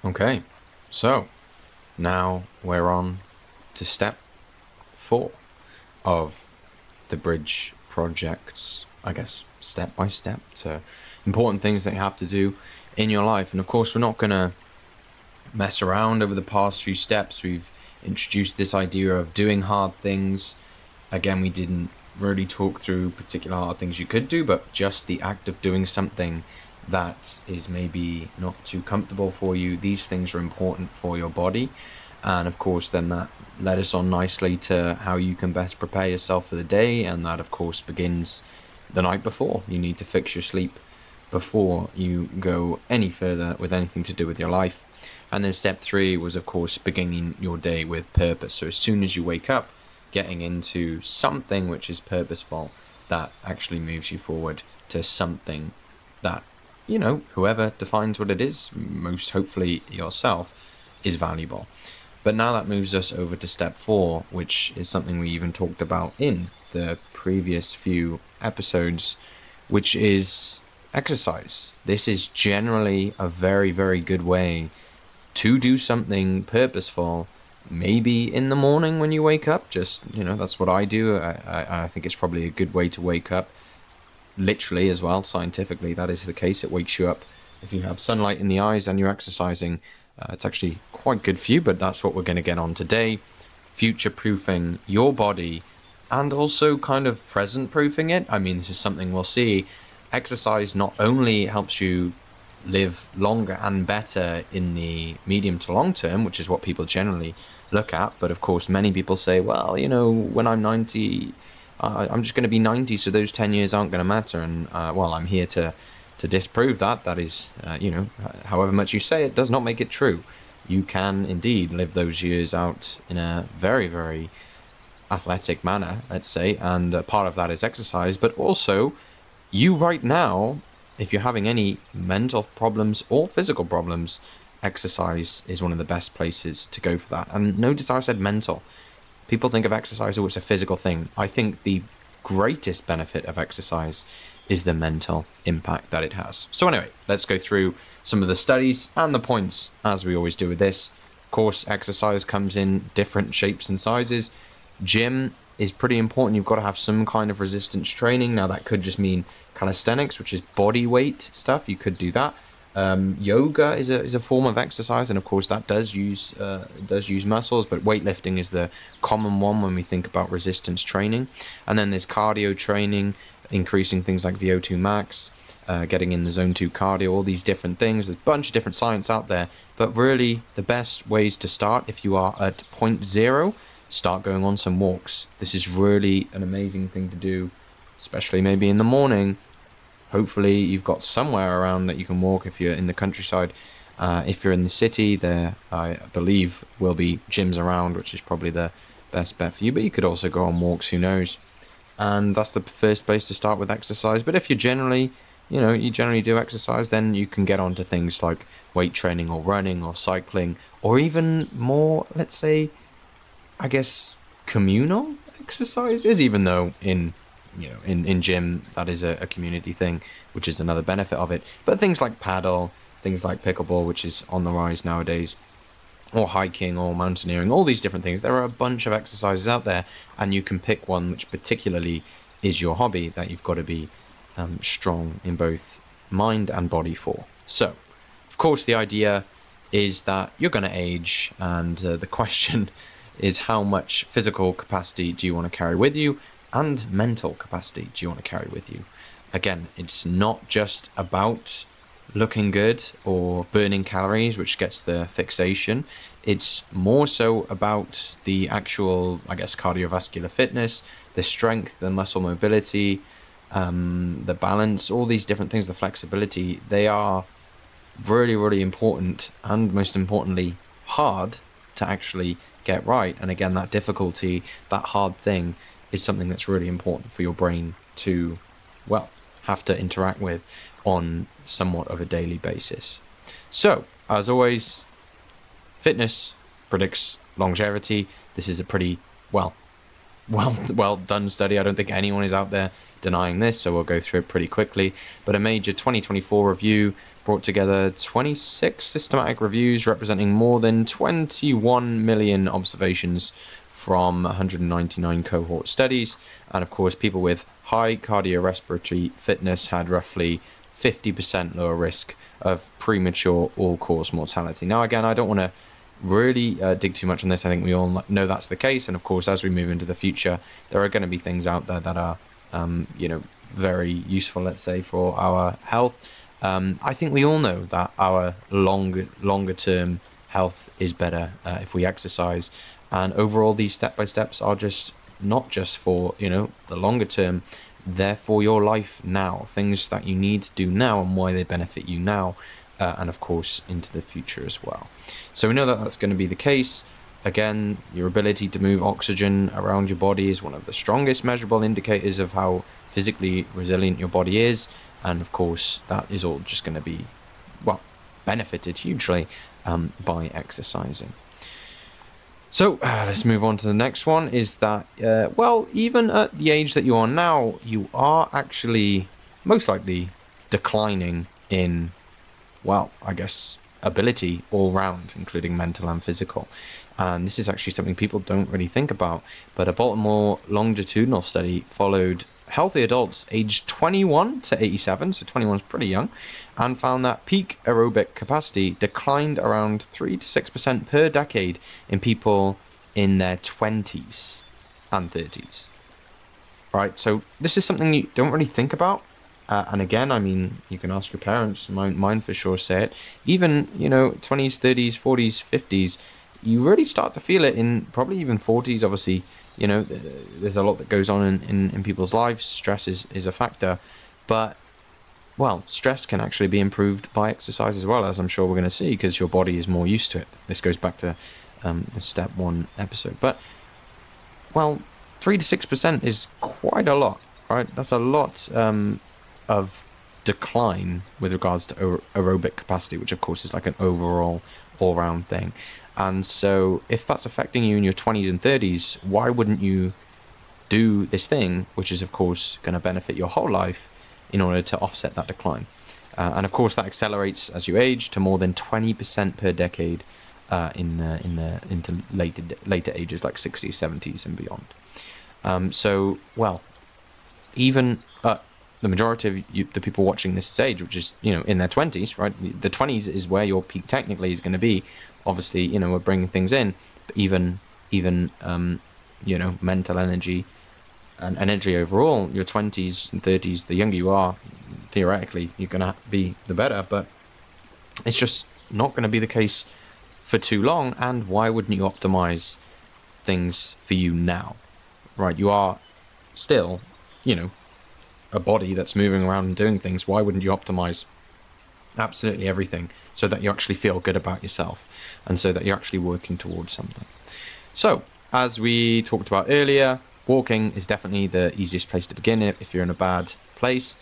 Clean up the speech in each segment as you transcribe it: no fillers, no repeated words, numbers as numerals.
Okay, so now we're on to step 4 of the bridge projects, I guess, step by step to important things that you have to do in your life. And of course, we're not going to mess around over the past few steps. We've introduced this idea of doing hard things. Again, we didn't really talk through particular hard things you could do, but just the act of doing something that is maybe not too comfortable for you. These things are important for your body. And of course, then that led us on nicely to how you can best prepare yourself for the day. And that, of course, begins the night before. You need to fix your sleep before you go any further with anything to do with your life. And then step 3 was, of course, beginning your day with purpose. So as soon as you wake up, getting into something which is purposeful that actually moves you forward to something that, whoever defines what it is, most hopefully yourself, is valuable. But now that moves us over to step 4, which is something we even talked about in the previous few episodes, which is exercise. This is generally a very, very good way to do something purposeful, maybe in the morning when you wake up. Just, that's what I do. I think it's probably a good way to wake up. Literally as well, scientifically, that is the case. It wakes you up. If you have sunlight in the eyes and you're exercising, it's actually quite good for you, but that's what we're going to get on today. Future-proofing your body and also kind of present-proofing it. I mean, this is something we'll see. Exercise not only helps you live longer and better in the medium to long term, which is what people generally look at, but of course many people say, well, when I'm 90, I'm just going to be 90, so those 10 years aren't going to matter. And well, I'm here to disprove that. That is, however much you say it, does not make it true. You can indeed live those years out in a very, very athletic manner, let's say, and part of that is exercise. But also, you right now, if you're having any mental problems or physical problems, exercise is one of the best places to go for that. And notice how I said mental. People think of exercise, oh, it's a physical thing. I think the greatest benefit of exercise is the mental impact that it has. So anyway, let's go through some of the studies and the points, as we always do with this. Of course, exercise comes in different shapes and sizes. Gym is pretty important. You've got to have some kind of resistance training. Now, that could just mean calisthenics, which is body weight stuff. You could do that. Yoga is a form of exercise, and of course that does use muscles, but weightlifting is the common one when we think about resistance training. And then there's cardio training, increasing things like VO2 max, getting in the zone 2 cardio, all these different things. There's a bunch of different science out there, but really the best ways to start, if you are at point 0, start going on some walks. This is really an amazing thing to do, especially maybe in the morning. Hopefully you've got somewhere around that you can walk if you're in the countryside. If you're in the city, there I believe will be gyms around, which is probably the best bet for you. But you could also go on walks, who knows. And that's the first place to start with exercise. But if you generally do exercise, then you can get onto things like weight training or running or cycling, or even more, let's say, I guess, communal exercises, even though in gym that is a community thing, which is another benefit of it. But things like paddle, things like pickleball, which is on the rise nowadays, or hiking or mountaineering, all these different things. There are a bunch of exercises out there, and you can pick one which particularly is your hobby that you've got to be strong in both mind and body for. So, of course, the idea is that you're going to age, and the question is, how much physical capacity do you want to carry with you, and mental capacity do you want to carry with you? Again, it's not just about looking good or burning calories, which gets the fixation. It's more so about the actual, I guess, cardiovascular fitness, the strength, the muscle mobility, the balance, all these different things, the flexibility. They are really, really important, and most importantly, hard to actually get right. And again, that difficulty, that hard thing, is something that's really important for your brain to, well, have to interact with on somewhat of a daily basis. So, as always, fitness predicts longevity. This is a pretty well done study. I don't think anyone is out there denying this, so we'll go through it pretty quickly. But a major 2024 review brought together 26 systematic reviews representing more than 21 million observations from 199 cohort studies. And of course, people with high cardiorespiratory fitness had roughly 50% lower risk of premature all-cause mortality. Now, again, I don't want to really dig too much on this. I think we all know that's the case. And of course, as we move into the future, there are going to be things out there that are, very useful, let's say, for our health. I think we all know that our longer term health is better if we exercise. And overall, these step-by-steps are just not just for, the longer term. They're for your life now. Things that you need to do now and why they benefit you now. And of course, into the future as well. So we know that that's going to be the case. Again, your ability to move oxygen around your body is one of the strongest measurable indicators of how physically resilient your body is. And of course, that is all just going to be, benefited hugely by exercising. So let's move on to the next one, is that, even at the age that you are now, you are actually most likely declining in, ability all round, including mental and physical. And this is actually something people don't really think about. But a Baltimore longitudinal study followed healthy adults aged 21 to 87, so 21 is pretty young, and found that peak aerobic capacity declined around 3 to 6% per decade in people in their 20s and 30s. Right, so this is something you don't really think about. And again, you can ask your parents, mine for sure say it. Even, 20s, 30s, 40s, 50s, you really start to feel it in probably even 40s. Obviously, there's a lot that goes on in people's lives. Stress is a factor. But, stress can actually be improved by exercise as well, as I'm sure we're going to see, because your body is more used to it. This goes back to the step 1 episode. But, 3 to 6% is quite a lot, right? That's a lot of decline with regards to aerobic capacity, which of course is like an overall all-round thing. And so if that's affecting you in your 20s and 30s, why wouldn't you do this thing, which is of course going to benefit your whole life, in order to offset that decline? And of course that accelerates as you age to more than 20% per decade into later ages like 60s, 70s and beyond. Even the majority of the people watching this age, which is, in their 20s, right? The 20s is where your peak technically is going to be. Obviously, we're bringing things in, but even mental energy and energy overall, your 20s and 30s, the younger you are, theoretically, you're going to be the better. But it's just not going to be the case for too long. And why wouldn't you optimize things for you now? Right? You are still, a body that's moving around and doing things. Why wouldn't you optimize absolutely everything so that you actually feel good about yourself and so that you're actually working towards something? So, as we talked about earlier, walking is definitely the easiest place to begin if you're in a bad place.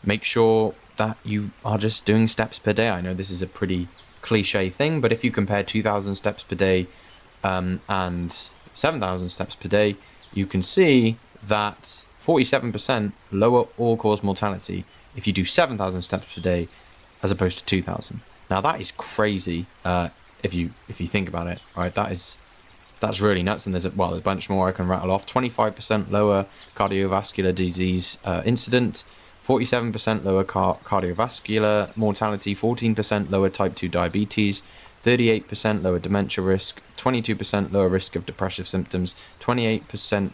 Make sure that you are just doing steps per day. I know this is a pretty cliche thing, but if you compare 2,000 steps per day and 7,000 steps per day, you can see that 47% lower all-cause mortality if you do 7,000 steps per day as opposed to 2,000. Now that is crazy if you think about it, right? That's really nuts. And there's a bunch more I can rattle off. 25% lower cardiovascular disease incident, 47% lower cardiovascular mortality, 14% lower type 2 diabetes, 38% lower dementia risk, 22% lower risk of depressive symptoms, 28%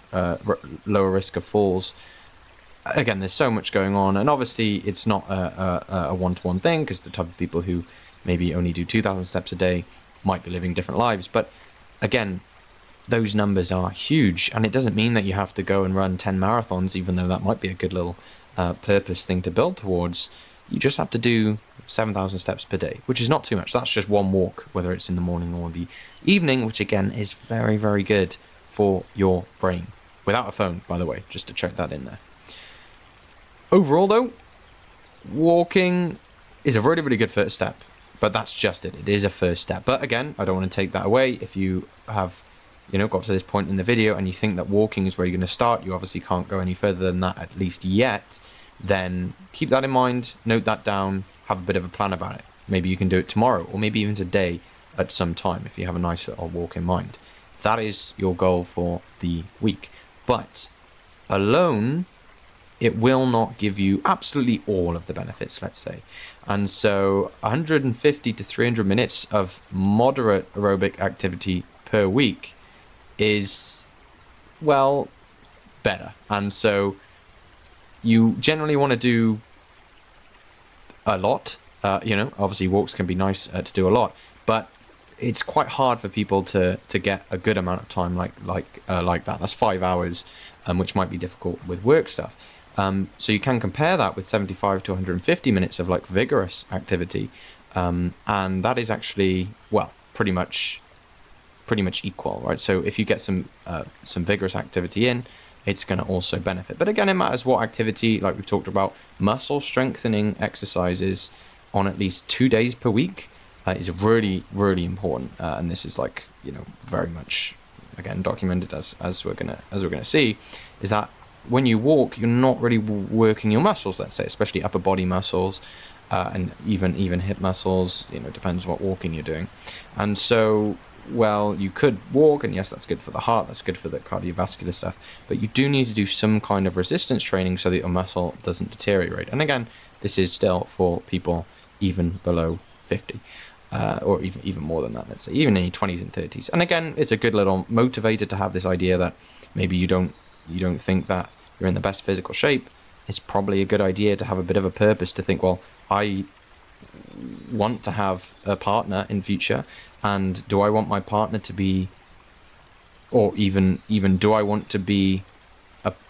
lower risk of falls. Again, there's so much going on, and obviously it's not a one-to-one thing, because the type of people who maybe only do 2,000 steps a day might be living different lives. But again, those numbers are huge, and it doesn't mean that you have to go and run 10 marathons, even though that might be a good little purpose thing to build towards. You just have to do 7,000 steps per day, which is not too much. That's just one walk, whether it's in the morning or the evening, which again is very, very good for your brain. Without a phone, by the way, just to check that in there. Overall, though, walking is a really, really good first step, but that's just it. It is a first step. But again, I don't want to take that away. If you have, got to this point in the video and you think that walking is where you're going to start, you obviously can't go any further than that, at least yet, then keep that in mind, note that down, have a bit of a plan about it. Maybe you can do it tomorrow, or maybe even today at some time if you have a nice little walk in mind. That is your goal for the week. But alone, it will not give you absolutely all of the benefits, let's say. And so 150 to 300 minutes of moderate aerobic activity per week is, well, better. And so you generally want to do a lot. Obviously walks can be nice to do a lot, but it's quite hard for people to get a good amount of time like that. That's 5 hours, which might be difficult with work stuff. So you can compare that with 75 to 150 minutes of like vigorous activity, and that is actually, well, pretty much equal, right? So if you get some vigorous activity in, it's going to also benefit. But again, it matters what activity. Like we've talked about, muscle strengthening exercises on at least 2 days per week is really, really important. And this is like, very much, again, documented as we're gonna see, is that when you walk, you're not really working your muscles, let's say, especially upper body muscles, and even hip muscles. Depends what walking you're doing. And so, well, you could walk, and yes, that's good for the heart, that's good for the cardiovascular stuff, but you do need to do some kind of resistance training so that your muscle doesn't deteriorate. And again, this is still for people even below 50, or even more than that, let's say, even in your 20s and 30s. And again, it's a good little motivator to have this idea that maybe you don't think that you're in the best physical shape. It's probably a good idea to have a bit of a purpose, to think, well, I want to have a partner in future, and do I want my partner to be, or even do I want to be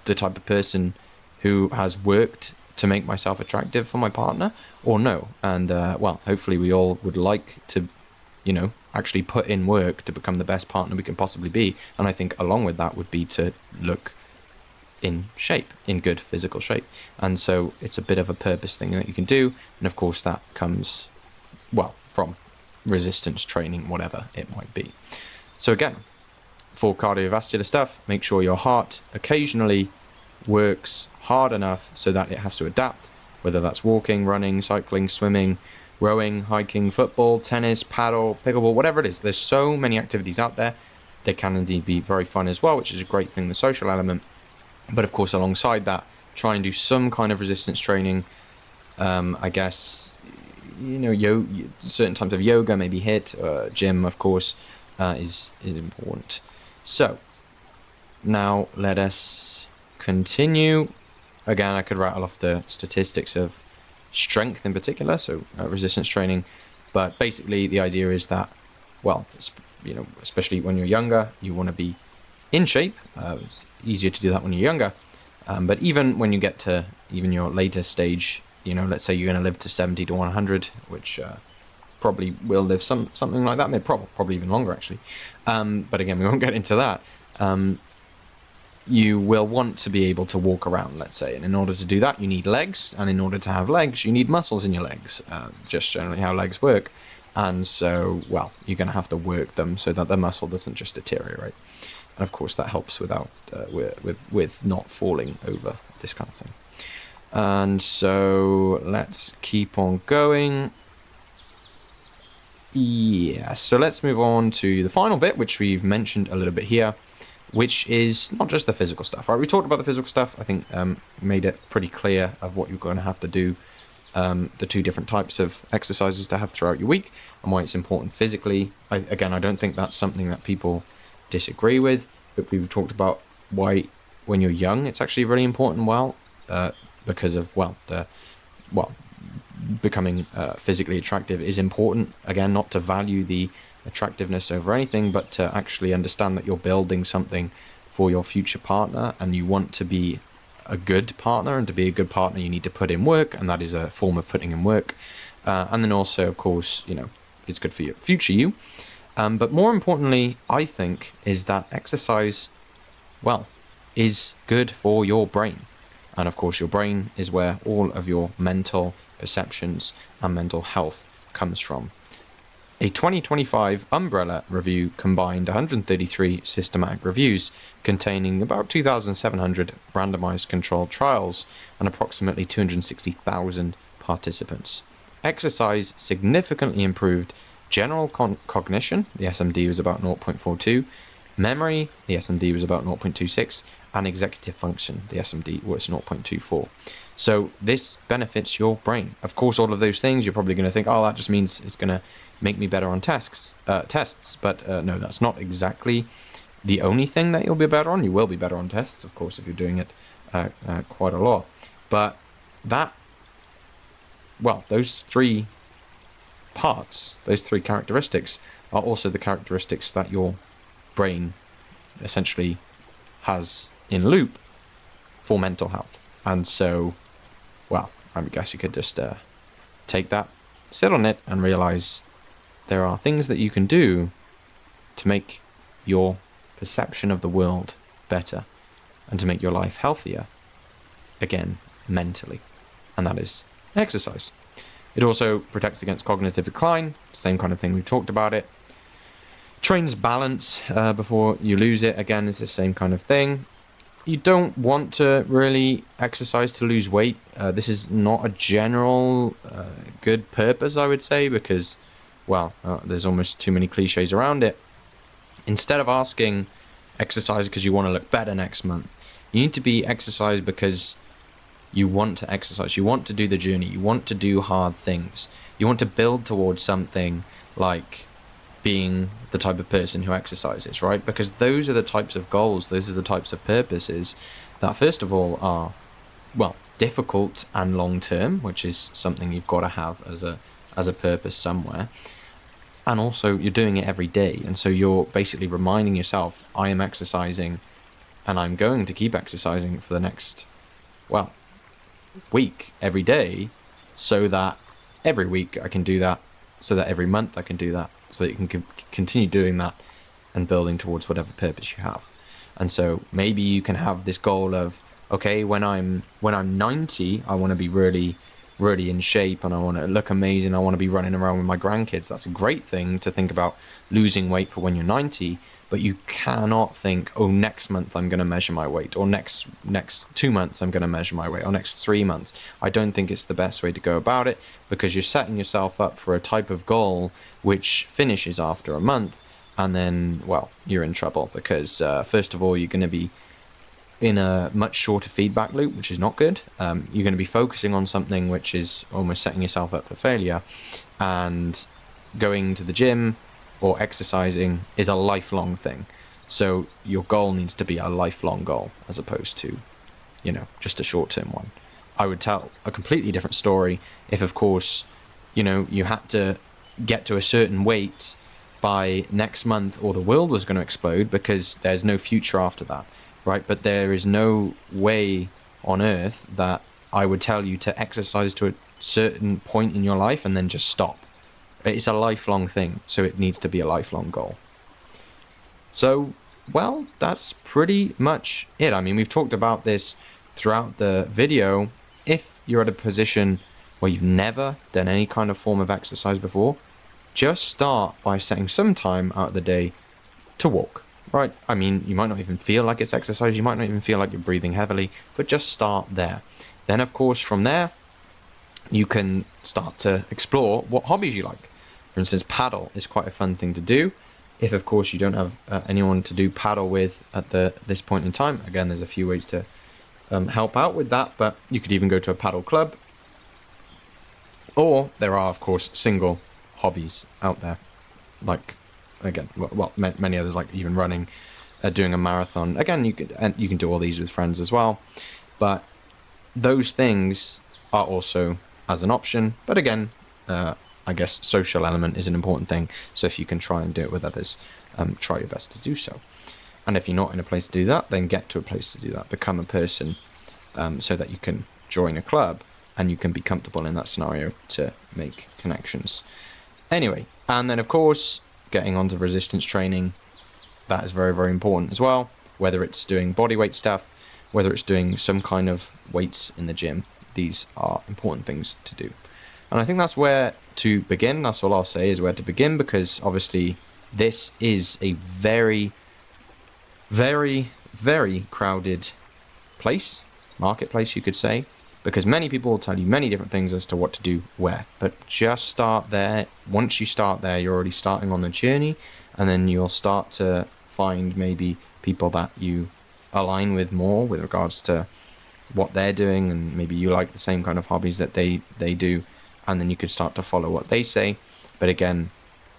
the type of person who has worked to make myself attractive for my partner, or no? And well, hopefully we all would like to, actually put in work to become the best partner we can possibly be. And I think along with that would be to look in shape, in good physical shape. And so it's a bit of a purpose thing that you can do. And of course that comes, well, from resistance training, whatever it might be. So again, for cardiovascular stuff, make sure your heart occasionally works hard enough so that it has to adapt, whether that's walking, running, cycling, swimming, rowing, hiking, football, tennis, paddle, pickleball, whatever it is. There's so many activities out there. They can indeed be very fun as well, which is a great thing, the social element. But of course, alongside that, try and do some kind of resistance training. I guess, certain types of yoga, maybe HIIT, gym, of course, is important. So now let us continue. Again, I could rattle off the statistics of strength in particular, so resistance training. But basically, the idea is that, well, especially when you're younger, you want to be in shape. It's easier to do that when you're younger. But even when you get to even your later stage, let's say you're going to live to 70 to 100, which probably will live something like that, maybe probably even longer actually. But again, we won't get into that. You will want to be able to walk around, let's say, and in order to do that, you need legs, and in order to have legs, you need muscles in your legs. Just generally how legs work. And so, well, you're going to have to work them so that the muscle doesn't just deteriorate. And of course, that helps with not falling over, this kind of thing. And so let's keep on going. Yeah, so let's move on to the final bit, which we've mentioned a little bit here, which is not just the physical stuff, right? We talked about the physical stuff. I think made it pretty clear of what you're going to have to do, the two different types of exercises to have throughout your week, and why it's important physically. I don't think that's something that people disagree with, but we've talked about why when you're young it's actually really important, because of becoming physically attractive is important. Again, not to value the attractiveness over anything, but to actually understand that you're building something for your future partner, and you want to be a good partner, and to be a good partner you need to put in work, and that is a form of putting in work. And then also, of course, it's good for your future you. But more importantly, I think, is that exercise, well, is good for your brain. And of course, your brain is where all of your mental perceptions and mental health comes from. A 2025 Umbrella review combined 133 systematic reviews containing about 2,700 randomized controlled trials and approximately 260,000 participants. exercise significantly improved general cognition, the SMD was about 0.42, memory, the SMD was about 0.26, and executive function, the SMD was 0.24. So this benefits your brain. Of course, all of those things, you're probably going to think, oh, that just means it's going to make me better on tests. But no, that's not exactly the only thing that you'll be better on. You will be better on tests, of course, if you're doing it quite a lot. But those three parts, those three characteristics, are also the characteristics that your brain essentially has in loop for mental health. And so, I guess you could just take that, sit on it, and realize there are things that you can do to make your perception of the world better and to make your life healthier, again, mentally. And that is exercise. It also protects against cognitive decline, same kind of thing, we talked about it. Trains balance before you lose it, again, it's the same kind of thing. You don't want to really exercise to lose weight. This is not a general good purpose, I would say, because, there's almost too many cliches around it. Instead of asking exercise because you want to look better next month, you need to be exercise because you want to exercise. You want to do the journey. You want to do hard things. You want to build towards something like being the type of person who exercises, right? Because those are the types of goals, those are the types of purposes that, first of all, are, difficult and long-term, which is something you've got to have as a purpose somewhere. And also, you're doing it every day. And so you're basically reminding yourself, I am exercising and I'm going to keep exercising for the next, week, every day, so that every week I can do that, so that every month I can do that, so that you can continue doing that and building towards whatever purpose you have. And so maybe you can have this goal of, okay, when I'm 90, I want to be really, really in shape and I want to look amazing. I want to be running around with my grandkids. That's a great thing to think about, losing weight for when you're 90. But you cannot think, oh, next month I'm going to measure my weight, or next 2 months I'm going to measure my weight, or next 3 months. I don't think it's the best way to go about it, because you're setting yourself up for a type of goal which finishes after a month, and then, you're in trouble, because first of all, you're going to be in a much shorter feedback loop, which is not good. You're going to be focusing on something which is almost setting yourself up for failure, and going to the gym or exercising is a lifelong thing. So your goal needs to be a lifelong goal as opposed to, just a short-term one. I would tell a completely different story if, of course, you had to get to a certain weight by next month or the world was going to explode, because there's no future after that, right? But there is no way on earth that I would tell you to exercise to a certain point in your life and then just stop. It's a lifelong thing, so it needs to be a lifelong goal. So, that's pretty much it. I mean, we've talked about this throughout the video. If you're at a position where you've never done any kind of form of exercise before, just start by setting some time out of the day to walk, right? I mean, you might not even feel like it's exercise, you might not even feel like you're breathing heavily, but just start there. Then, of course, from there, you can start to explore what hobbies you like. For instance, paddle is quite a fun thing to do. If, of course, you don't have anyone to do paddle with at this point in time, again, there's a few ways to help out with that, but you could even go to a paddle club. Or there are, of course, single hobbies out there, like, again, many others, like even running, doing a marathon. Again, you can do all these with friends as well, but those things are also as an option. But again, I guess social element is an important thing. So if you can try and do it with others, try your best to do so. And if you're not in a place to do that, then get to a place to do that. Become a person so that you can join a club and you can be comfortable in that scenario to make connections. Anyway, and then of course, getting onto resistance training, that is very, very important as well. Whether it's doing body weight stuff, whether it's doing some kind of weights in the gym, these are important things to do. And I think that's where to begin. That's all I'll say, is where to begin, because obviously this is a very, very, very crowded marketplace, you could say. because many people will tell you many different things as to what to do where. But just start there. Once you start there, you're already starting on the journey, and then you'll start to find maybe people that you align with more with regards to what they're doing, and maybe you like the same kind of hobbies that they do, and then you could start to follow what they say. But again,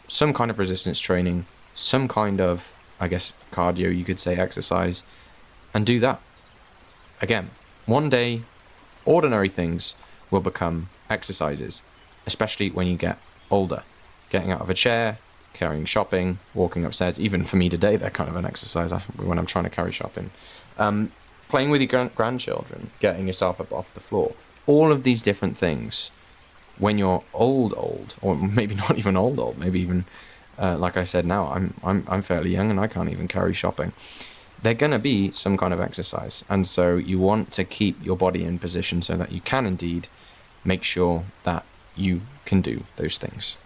some kind of resistance training, some kind of, I guess, cardio, you could say, exercise, and do that. Again, one day, ordinary things will become exercises, especially when you get older. Getting out of a chair, carrying shopping, walking upstairs. Even for me today, they're kind of an exercise when I'm trying to carry shopping. Playing with your grandchildren, getting yourself up off the floor. All of these different things, when you're old, or maybe not even old, maybe even, like I said now, I'm fairly young and I can't even carry shopping. They're going to be some kind of exercise. And so you want to keep your body in position so that you can indeed make sure that you can do those things.